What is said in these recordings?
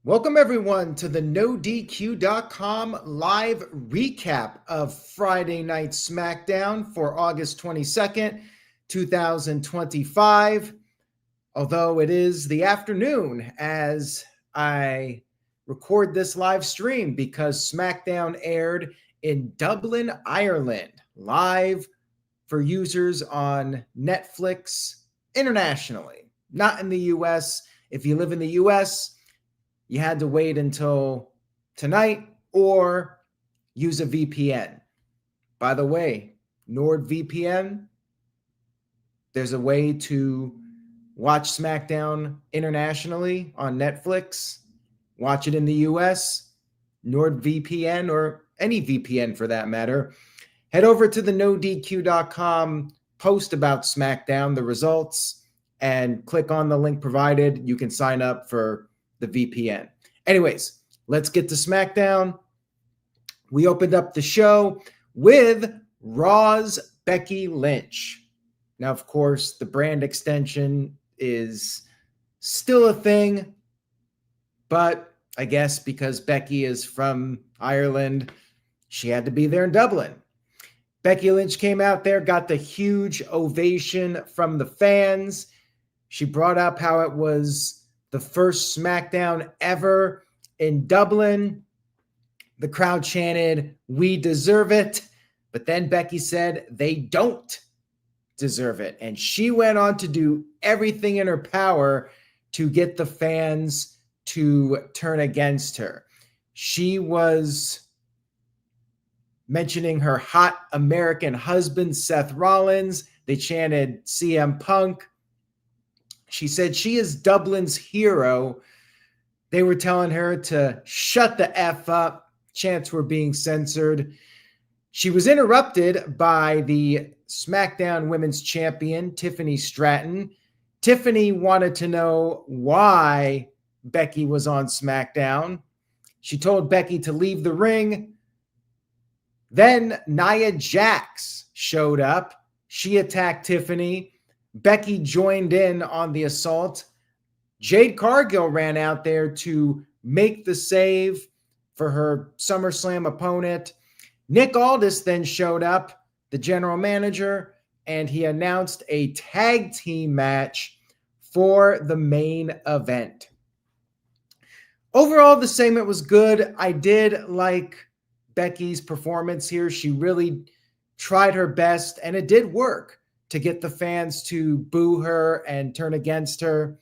Welcome everyone to the NoDQ.com live recap of Friday Night Smackdown for August 22nd, 2025. Although it is the afternoon as I record this live stream because SmackDown aired in Dublin, Ireland, live for users on Netflix internationally, not in the US. If you live in the US, you had to wait until tonight or use a VPN. By the way, NordVPN, there's a way to watch SmackDown internationally on Netflix, watch it in the US, NordVPN, or any VPN for that matter. Head over to the NoDQ.com post about SmackDown, the results, and click on the link provided. You can sign up for the VPN. Anyways, let's get to SmackDown. We opened up the show with Raw's Becky Lynch. Now, of course, the brand extension is still a thing, but I guess because Becky is from Ireland, she had to be there in Dublin. Becky Lynch came out there, got the huge ovation from the fans. She brought up how it was the first SmackDown ever in Dublin. The crowd chanted, "We deserve it." But then Becky said they don't deserve it. And she went on to do everything in her power to get the fans to turn against her. She was mentioning her hot American husband, Seth Rollins. They chanted CM Punk. She said she is Dublin's hero. They were telling her to shut the F up. Chants were being censored. She was interrupted by the SmackDown Women's Champion, Tiffany Stratton. Tiffany wanted to know why Becky was on SmackDown. She told Becky to leave the ring. Then Nia Jax showed up. She attacked Tiffany. Becky joined in on the assault. Jade Cargill ran out there to make the save for her SummerSlam opponent. Nick Aldis then showed up, the general manager, and he announced a tag team match for the main event. Overall, the segment was good. I did like Becky's performance here. She really tried her best, and it did work to get the fans to boo her and turn against her.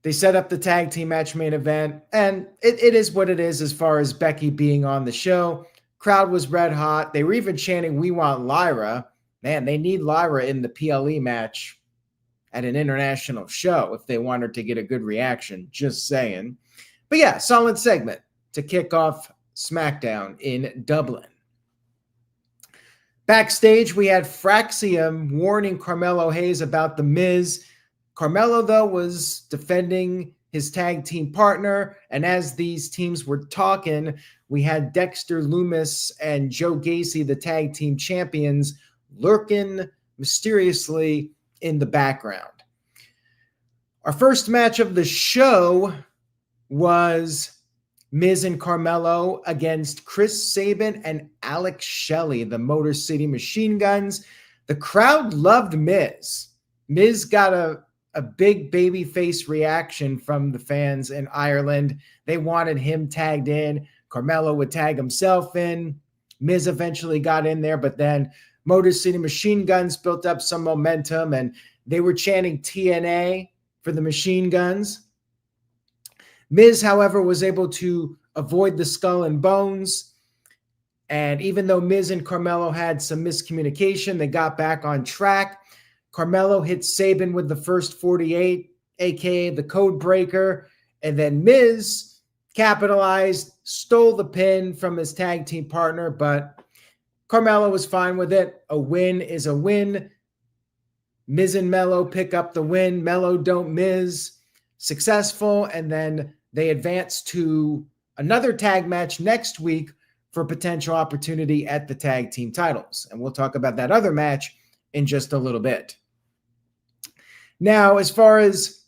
They set up the tag team match main event, and it is what it is as far as Becky being on the show. Crowd was red hot. They were even chanting, "We want Lyra." Man, they need Lyra in the PLE match at an international show if they want her to get a good reaction, just saying. But yeah, solid segment to kick off SmackDown in Dublin. Backstage, we had Fraxium warning Carmelo Hayes about The Miz. Carmelo, though, was defending his tag team partner, and as these teams were talking, we had Dexter Lumis and Joe Gacy, the tag team champions, lurking mysteriously in the background. Our first match of the show was Miz and Carmelo against Chris Sabin and Alex Shelley, the Motor City Machine Guns. The crowd loved Miz. Miz got a big babyface reaction from the fans in Ireland. They wanted him tagged in. Carmelo would tag himself in. Miz eventually got in there, but then Motor City Machine Guns built up some momentum, and they were chanting TNA for the Machine Guns. Miz, however, was able to avoid the skull and bones. And even though Miz and Carmelo had some miscommunication, they got back on track. Carmelo hit Sabin with the first 48, aka the code breaker. And then Miz capitalized, stole the pin from his tag team partner, but Carmelo was fine with it. A win is a win. Miz and Melo pick up the win. Melo Don't Miz, successful. And then they advance to another tag match next week for potential opportunity at the tag team titles. And we'll talk about that other match in just a little bit. Now, as far as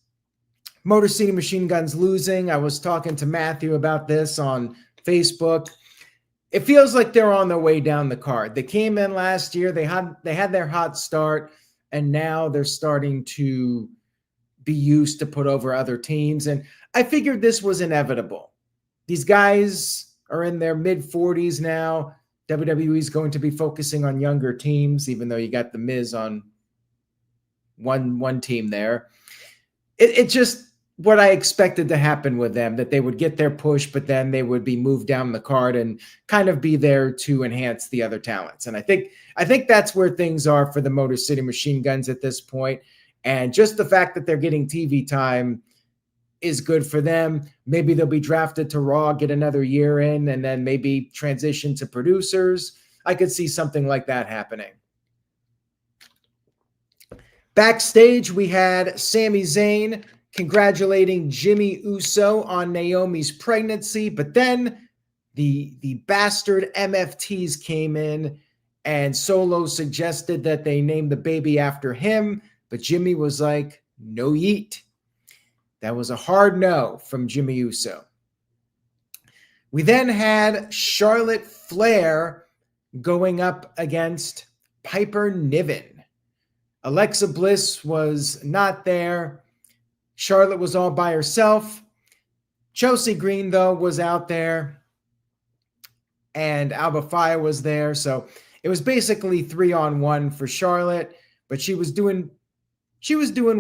Motor City Machine Guns losing. I was talking to Matthew about this on Facebook. It feels like they're on their way down the card. They came in last year. They had their hot start, and now they're starting to be used to put over other teams. And I figured this was inevitable. These guys are in their mid-40s now. WWE is going to be focusing on younger teams, even though you got the Miz on one team there. It just what I expected to happen with them, that they would get their push, but then they would be moved down the card and kind of be there to enhance the other talents. And I think that's where things are for the Motor City Machine Guns at this point. And just the fact that they're getting TV time is good for them. Maybe they'll be drafted to Raw, get another year in, and then maybe transition to producers. I could see something like that happening. Backstage, we had Sami Zayn congratulating Jimmy Uso on Naomi's pregnancy, but then the bastard MFTs came in and Solo suggested that they name the baby after him, but Jimmy was like, no yeet. That was a hard no from Jimmy Uso. We then had Charlotte Flair going up against Piper Niven. Alexa Bliss was not there. Charlotte was all by herself. Chelsea Green, though, was out there. And Alba Fyre was there. So it was basically 3-on-1 for Charlotte. But she was doing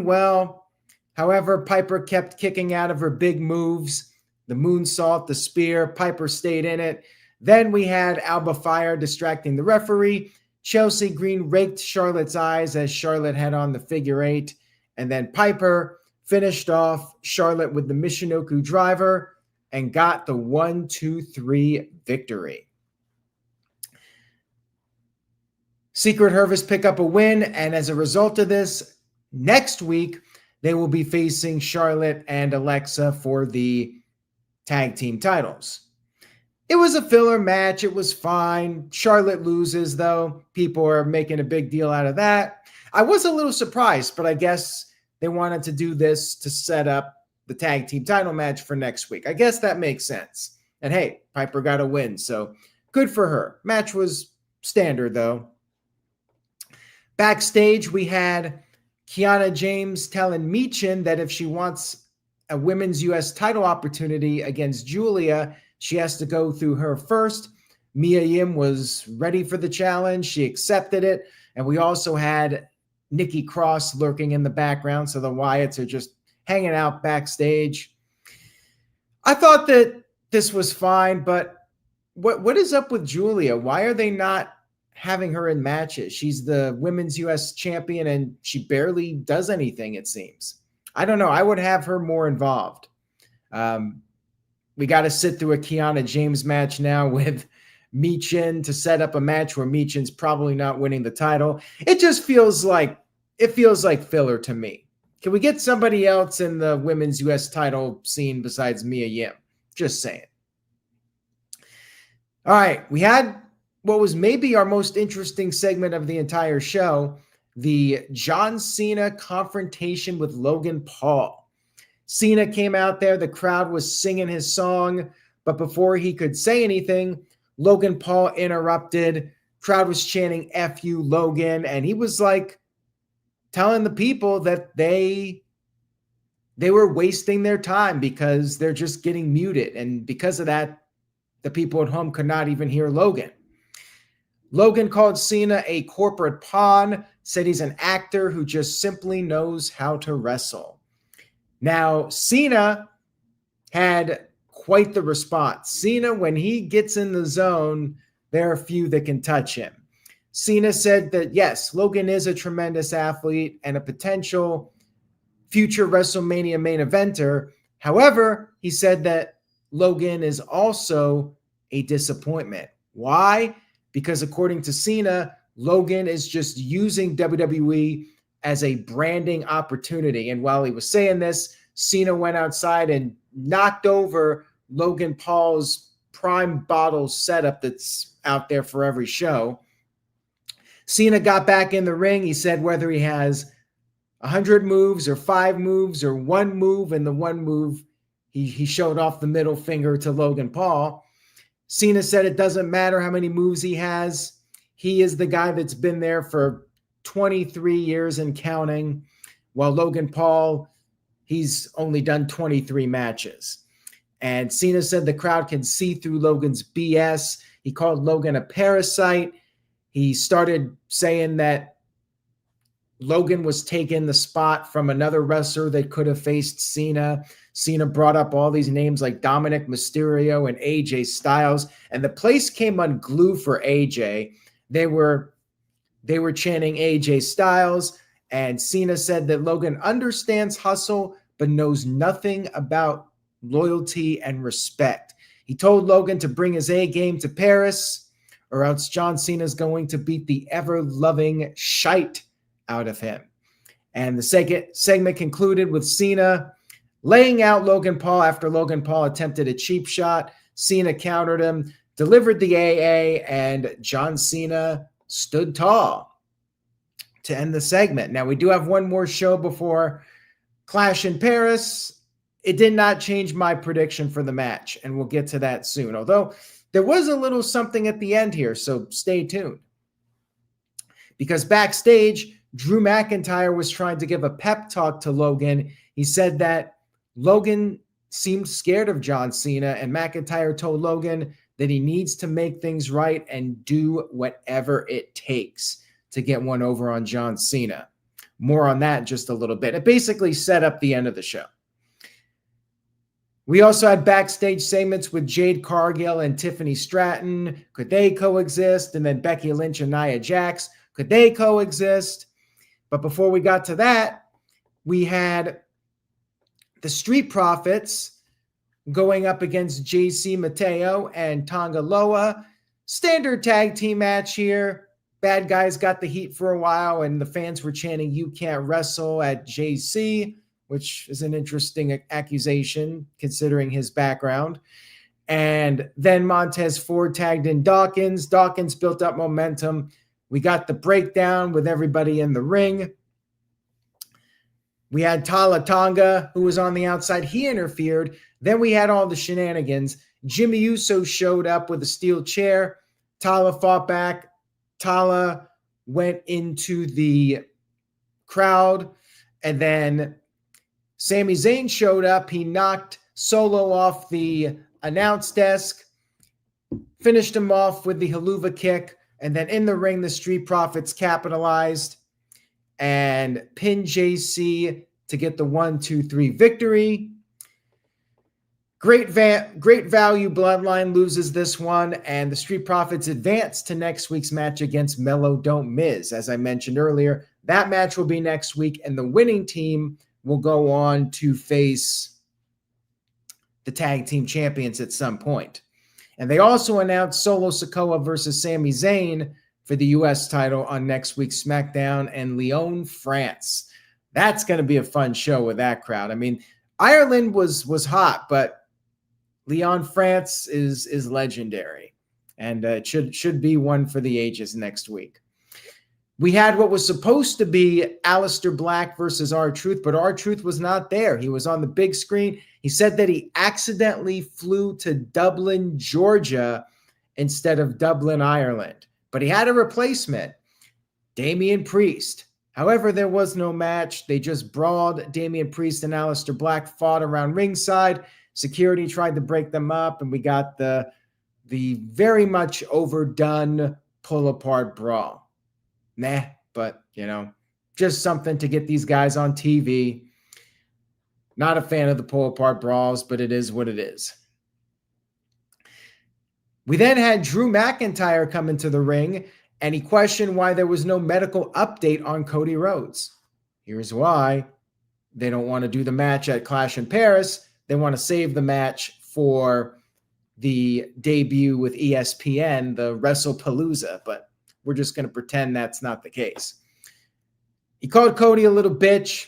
well. However, Piper kept kicking out of her big moves. The moonsault, the spear. Piper stayed in it. Then we had Alba Fyre distracting the referee. Chelsea Green raked Charlotte's eyes as Charlotte had on the figure eight. And then Piper finished off Charlotte with the Michinoku driver and got the 1-2-3 victory. Secret Harvest pick up a win. And as a result of this, next week, they will be facing Charlotte and Alexa for the tag team titles. It was a filler match. It was fine. Charlotte loses, though. People are making a big deal out of that. I was a little surprised, but I guess they wanted to do this to set up the tag team title match for next week. I guess that makes sense. And hey, Piper got a win, so good for her. Match was standard, though. Backstage, we had Kiana James telling Michin that if she wants a women's U.S. title opportunity against Julia, she has to go through her first. Mia Yim was ready for the challenge. She accepted it. And we also had Nikki Cross lurking in the background. So the Wyatts are just hanging out backstage. I thought that this was fine, but what is up with Julia? Why are they not having her in matches? She's the women's U.S. champion and she barely does anything, it seems. I don't know. I would have her more involved. We got to sit through a Kiana James match now with Michin to set up a match where Michin's probably not winning the title. It just feels like filler to me. Can we get somebody else in the women's U.S. title scene besides Mia Yim? Just saying. All right, we had what was maybe our most interesting segment of the entire show, the John Cena confrontation with Logan Paul. Cena came out there. The crowd was singing his song. But before he could say anything, Logan Paul interrupted. Crowd was chanting, F you, Logan. And he was like telling the people that they were wasting their time because they're just getting muted. And because of that, the people at home could not even hear Logan. Logan called Cena a corporate pawn, said he's an actor who just simply knows how to wrestle. Now, Cena had quite the response. Cena, when he gets in the zone, there are few that can touch him. Cena said that, yes, Logan is a tremendous athlete and a potential future WrestleMania main eventer. However, he said that Logan is also a disappointment. Why? Because according to Cena, Logan is just using WWE as a branding opportunity. And while he was saying this, Cena went outside and knocked over Logan Paul's prime bottle setup that's out there for every show. Cena got back in the ring. He said whether he has 100 moves or 5 moves or 1 move, and the 1 move, he showed off the middle finger to Logan Paul. Cena said it doesn't matter how many moves he has. He is the guy that's been there for 23 years and counting, while Logan Paul, he's only done 23 matches. And Cena said the crowd can see through Logan's BS. He called Logan a parasite. He started saying that Logan was taking the spot from another wrestler that could have faced Cena. Cena brought up all these names like Dominic Mysterio and AJ Styles, and the place came unglued for AJ. They were chanting AJ Styles, and Cena said that Logan understands hustle but knows nothing about loyalty and respect. He told Logan to bring his A game to Paris, or else John Cena's going to beat the ever-loving shite out of him. And the second segment concluded with Cena laying out Logan Paul after Logan Paul attempted a cheap shot. Cena countered him, delivered the AA, and John Cena stood tall to end the segment. Now, we do have one more show before Clash in Paris. It did not change my prediction for the match, and we'll get to that soon. Although there was a little something at the end here, so stay tuned. Because backstage, Drew McIntyre was trying to give a pep talk to Logan. He said that Logan seemed scared of John Cena, and McIntyre told Logan that he needs to make things right and do whatever it takes to get one over on John Cena. More on that in just a little bit. It basically set up the end of the show. We also had backstage segments with Jade Cargill and Tiffany Stratton. Could they coexist? And then Becky Lynch and Nia Jax. Could they coexist? But before we got to that, we had the Street Profits going up against JC Mateo and Tonga Loa. Standard tag team match here. Bad guys got the heat for a while, and the fans were chanting, "You can't wrestle" at JC, which is an interesting accusation considering his background. And then Montez Ford tagged in Dawkins. Dawkins built up momentum. We got the breakdown with everybody in the ring. We had Tala Tonga, who was on the outside. He interfered. Then we had all the shenanigans. Jimmy Uso showed up with a steel chair. Tala fought back. Tala went into the crowd. And then Sami Zayn showed up. He knocked Solo off the announce desk, finished him off with the haluva kick. And then in the ring, the Street Profits capitalized and pinned JC to get the 1-2-3 victory. Great Value Bloodline loses this one, and the Street Profits advance to next week's match against Melo Don't Miz. As I mentioned earlier, that match will be next week, and the winning team will go on to face the tag team champions at some point. And they also announced Solo Sikoa versus Sami Zayn for the U.S. title on next week's SmackDown and Lyon, France. That's going to be a fun show with that crowd. I mean, Ireland was hot, but Lyon, France is legendary. And it should be one for the ages next week. We had what was supposed to be Aleister Black versus R-Truth, but R-Truth was not there. He was on the big screen. He said that he accidentally flew to Dublin, Georgia, instead of Dublin, Ireland. But he had a replacement, Damian Priest. However, there was no match. They just brawled. Damian Priest and Aleister Black fought around ringside. Security tried to break them up, and we got the very much overdone pull-apart brawl. Nah, but, just something to get these guys on TV. Not a fan of the pull-apart brawls, but it is what it is. We then had Drew McIntyre come into the ring, and he questioned why there was no medical update on Cody Rhodes. Here's why. They don't want to do the match at Clash in Paris. They want to save the match for the debut with ESPN, the WrestlePalooza, but we're just going to pretend that's not the case. He called Cody a little bitch,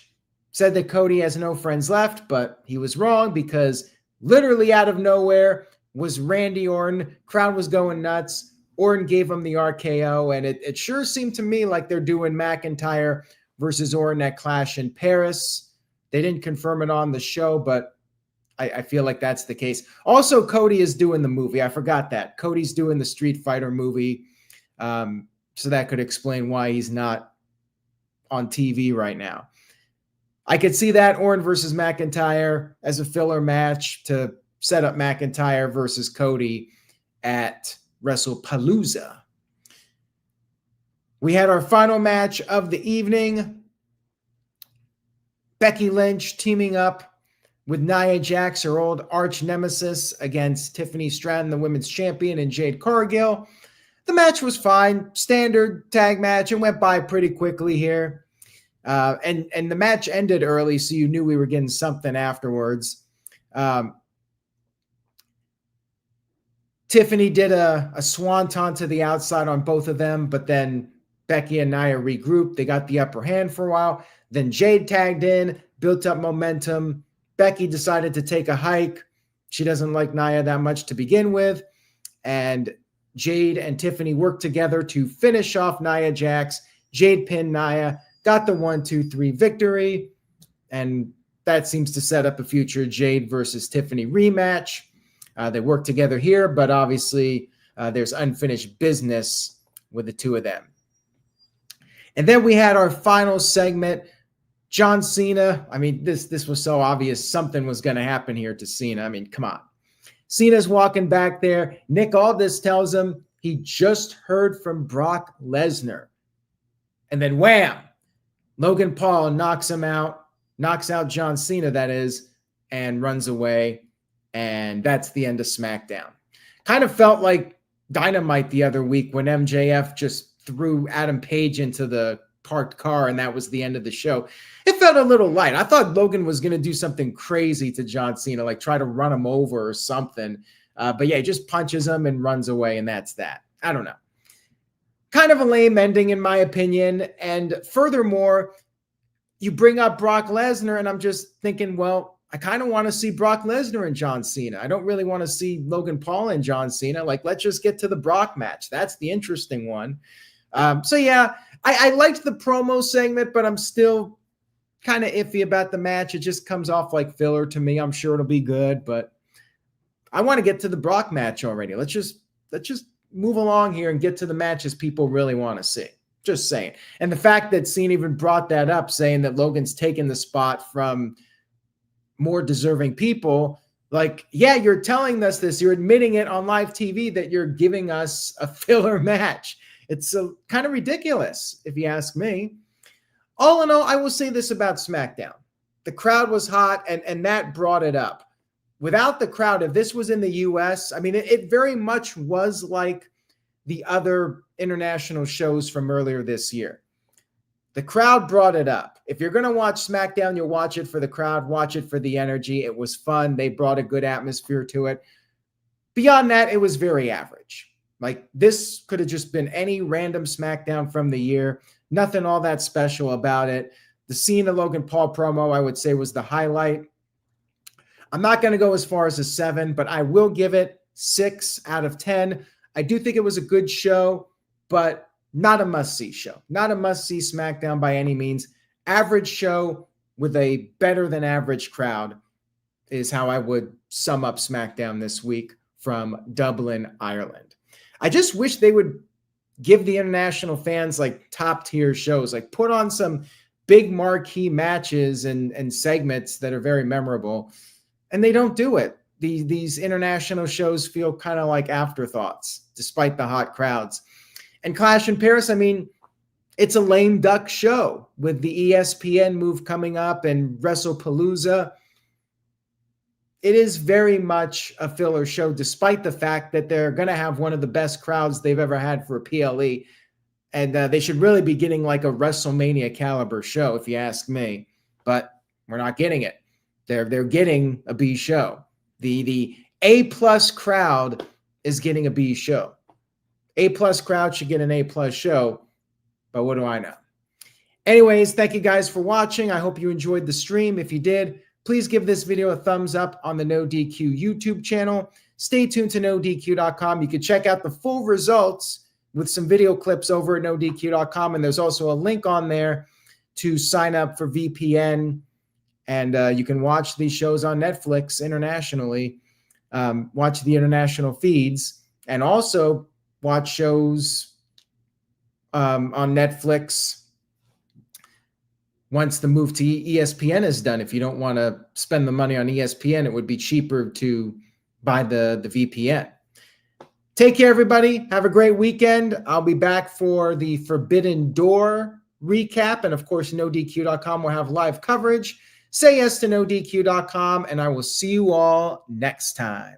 said that Cody has no friends left, but he was wrong because literally out of nowhere was Randy Orton. Crowd was going nuts. Orton gave him the RKO, and it sure seemed to me like they're doing McIntyre versus Orton at Clash in Paris. They didn't confirm it on the show, but I feel like that's the case. Also, Cody is doing the movie. I forgot that. Cody's doing the Street Fighter movie. So that could explain why he's not on TV right now. I could see that Orton versus McIntyre as a filler match to set up McIntyre versus Cody at WrestlePalooza. We had our final match of the evening. Becky Lynch teaming up with Nia Jax, her old arch nemesis, against Tiffany Stratton, the women's champion, and Jade Cargill. The match was fine. Standard tag match. It went by pretty quickly here. And the match ended early, so you knew we were getting something afterwards. Tiffany did a swanton to the outside on both of them, but then Becky and Nia regrouped. They got the upper hand for a while. Then Jade tagged in, built up momentum. Becky decided to take a hike. She doesn't like Nia that much to begin with. And Jade and Tiffany worked together to finish off Nia Jax. Jade pinned Nia, got the 1-2-3 victory. And that seems to set up a future Jade versus Tiffany rematch. They work together here, but obviously there's unfinished business with the two of them. And then we had our final segment. John Cena, I mean, this was so obvious something was going to happen here to Cena. I mean, come on. Cena's walking back there. Nick Aldis tells him he just heard from Brock Lesnar. And then wham! Logan Paul knocks him out, knocks out John Cena, that is, and runs away. And that's the end of SmackDown. Kind of felt like Dynamite the other week when MJF just threw Adam Page into the parked car, and that was the end of the show. It felt a little light. I thought Logan was going to do something crazy to John Cena, like try to run him over or something. But yeah, he just punches him and runs away, and that's that. I don't know. Kind of a lame ending, in my opinion. And furthermore, you bring up Brock Lesnar, and I'm just thinking, well, I kind of want to see Brock Lesnar and John Cena. I don't really want to see Logan Paul and John Cena. Like, let's just get to the Brock match. That's the interesting one. So yeah, I liked the promo segment, but I'm still kind of iffy about the match. It just comes off like filler to me. I'm sure it'll be good, but I want to get to the Brock match already. Let's just move along here and get to the matches people really want to see. Just saying. And the fact that Cena even brought that up, saying that Logan's taken the spot from more deserving people, like, yeah, you're telling us this. You're admitting it on live TV that you're giving us a filler match. It's kind of ridiculous, if you ask me. All in all, I will say this about SmackDown. The crowd was hot, and that brought it up. Without the crowd, if this was in the U.S., I mean, it very much was like the other international shows from earlier this year. The crowd brought it up. If you're going to watch SmackDown, you'll watch it for the crowd, watch it for the energy. It was fun. They brought a good atmosphere to it. Beyond that, it was very average. Like, this could have just been any random SmackDown from the year. Nothing all that special about it. The Cena Logan Paul promo, I would say, was the highlight. I'm not going to go as far as a 7, but I will give it 6 out of 10. I do think it was a good show, but not a must-see show. Not a must-see SmackDown by any means. Average show with a better-than-average crowd is how I would sum up SmackDown this week from Dublin, Ireland. I just wish they would give the international fans like top-tier shows, like put on some big marquee matches and segments that are very memorable, and they don't do it. These international shows feel kind of like afterthoughts, despite the hot crowds. And Clash in Paris, I mean, it's a lame duck show with the ESPN move coming up and WrestlePalooza. It is very much a filler show, despite the fact that they're going to have one of the best crowds they've ever had for a PLE. And they should really be getting like a WrestleMania caliber show, if you ask me. But we're not getting it. They're getting a B show. The A+ crowd is getting a B show. A+ crowd should get an A+ show. But what do I know? Anyways, thank you guys for watching. I hope you enjoyed the stream. If you did, please give this video a thumbs up on the No DQ YouTube channel. Stay tuned to NoDQ.com. You can check out the full results with some video clips over at NoDQ.com. And there's also a link on there to sign up for VPN, and you can watch these shows on Netflix internationally, watch the international feeds, and also watch shows on Netflix once the move to ESPN is done. If you don't want to spend the money on ESPN, it would be cheaper to buy the VPN. Take care, everybody. Have a great weekend. I'll be back for the Forbidden Door recap. And of course, NoDQ.com will have live coverage. Say yes to NoDQ.com, and I will see you all next time.